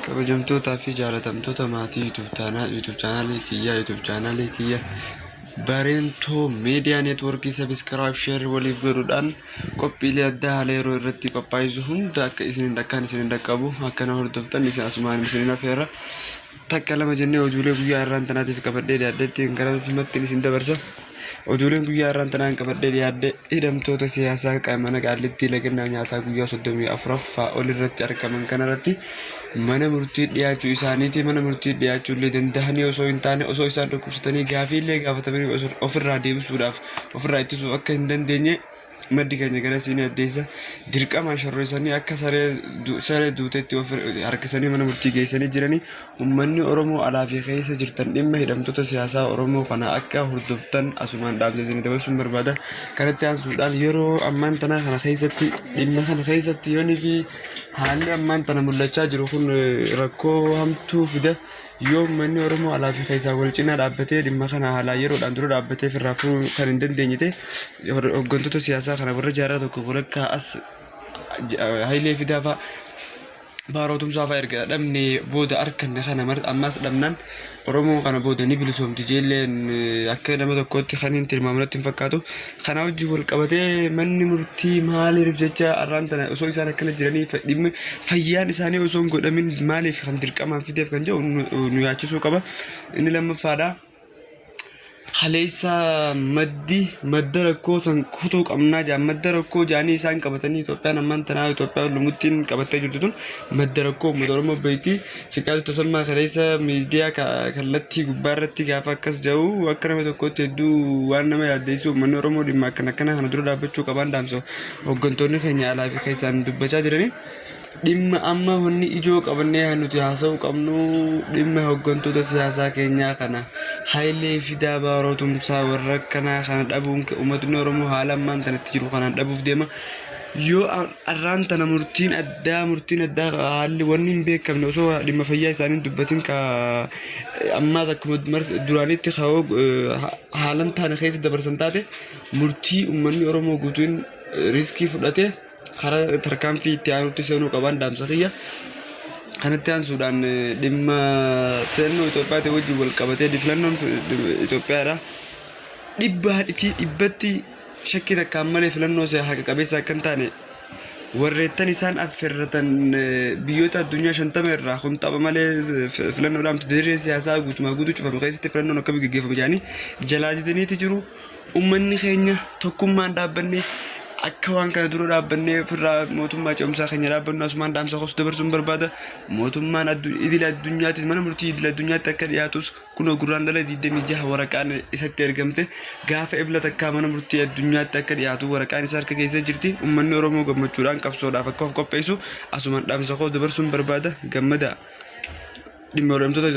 kabajamtoota fi jaalatamtoota maatii YouTube channel kiyya Barento Media Network subscribe share waliif godhuudhaan qophiilee adda haala yeroo irratti qophaa'isu hunda akka isin dhaqqabu akkana hordoftan isin asumaan isin afeera takka lama jennee oduulee guyyaa irraan tanaatiif qabadhee dhiyaaddeetti gara filmatti isin dabarsa. Oduuleen guyyaa irraan tanaan qabadhee dhiyaadde hidhamtoota siyaasaa qaamana qaalitti lagannaa nyaataa guyyaa 34ffaa ol irratti argaman kanarratti mana murtii dhiyaachuu isaaniiti. Mana murtii dhiyaachuu illee danda'anii osoo hin taane osoo isaan dhukkubsatanii gaafiillee gaafatamanii ofirraa deebisuudhaaf ofirraa ittisuu akka hin dandeenye maddi keenya gara siinii addeessa dirqama sharroysanii akka saree duutetti harkisanii mana murtii geessanii jiranii. Uummanni Oromoo alaa fi keessa jirtan dhimma hidhamtoota siyaasaa Oromoo kana akka hordoftan asumaan dhaabsisanii dabarsuun barbaada. Kanatti aansuudhaan yeroo ammaan tanaa kana keessatti dhimma kana keessatti yoonii fi haalli ammaan tana mul'achaa jiru kun rakkoo hamtuu fida. Yoo uummanni Oromoo alaa fi keessa wal cinaa dhaabbatee dhimma kana haalaa yeroodhaan dura dhaabbatee firraa furuu kan hin dandeenye ta'e hooggantoota siyaasaa kana warra jaarraa tokko walakkaa as Hayilee Fidaa fa'a baarotumsaa fa'a erga dhabne booda arganne kana ammas dhabnaan Oromoo kana booda ni bilisoomti jeelleen akka nama tokkotti kan hin tilmaamnatti hin fakkaatu. Kana wajjin wal qabatee manni murtii maaliif jecha arraan tana osoo isaan akkana jiranii dhimmi fayyaan isaanii osoo hin godhamin maaliif kan dirqamaan fideef kan jedhu nu yaachisuu qaba. Inni lammaffaadha. Haleessa madda rakkoo san kutuu qabnaa jaa madda rakkoo jaanii isaan qabatanii Itoophiyaan ammaan tanaa Itoophiyaan lumuttiin qabattee jirtu tun madda rakkoo uummata Oromoo beektii Fiqaatu Tasammaa haleessa miidiyaa kallattii gubbaa irratti gaafa akkas jedhu akka nama tokkotti hedduu waan nama yaaddeessu uummanni Oromoo dhimma akkana kana dura dhaabbachuu qabaan dhaamsa hooggantoonni keenya alaa fi keessaan dubbachaa jiranii. Dhimma amma wanni ijoo qabannee nuti haasa'uu qabnu dhimma hooggantoota siyaasaa keenyaa kana Hayilee Fidaa baarotumsaa warra kanaa kana dhabuun uummatni Oromoo haala ammaan tanatti jiru kanaan dhabuuf deema. Yoo arraan tana murtiin addaa haalli wanni hin beekamne osoo dhimma fayyaa isaanii dubbatin ka ammaas akkuma duraanitti haalan taane keessa dabarsan taate murtii uummanni Oromoo guutuun riiskii fudhatee karaa tarkaanfii itti aanutti seenuu qaban dhaamsa kiyya. Kanatti aansuudhaan dhimma filannoo Itoophiyaa wajjin wal qabatee filannoon Itoophiyaadha. Dhibbatti shakkii takkaan malee filannoo haqa qabeessa akka hin taane warreettan isaan affeerratan biyyoota addunyaa 50 irraa kun tapha malee filannoodhaan dirree siyaasaa guutumaa guutuu cufame keessatti filannoon akka gaggeeffamu jedhanii jalaa jedhaniiti jiru. Uummanni keenya tokkummaan dhaabbannee akka waan kana dura dhaabbannee firraa mootummaa ce'umsaa keenya dhaabbannu asumaan dhaamsa kos dabarsuun barbaada. Mootummaan idil addunyaatti mana murtii idil addunyaatti akka dhiyaatus kun gurraan dhala 26 waraqaan isatti ergamte gaafa ebla takkaa mana murtii addunyaatti akka dhiyaatu waraqaan isa harka keessa jirti. Uummanni Oromoo gammachuudhaan qabsoodhaaf akka of qopheessu asumaan dhaamsa kos dabarsuun barbaada. Gammada dhimma hidhamtoota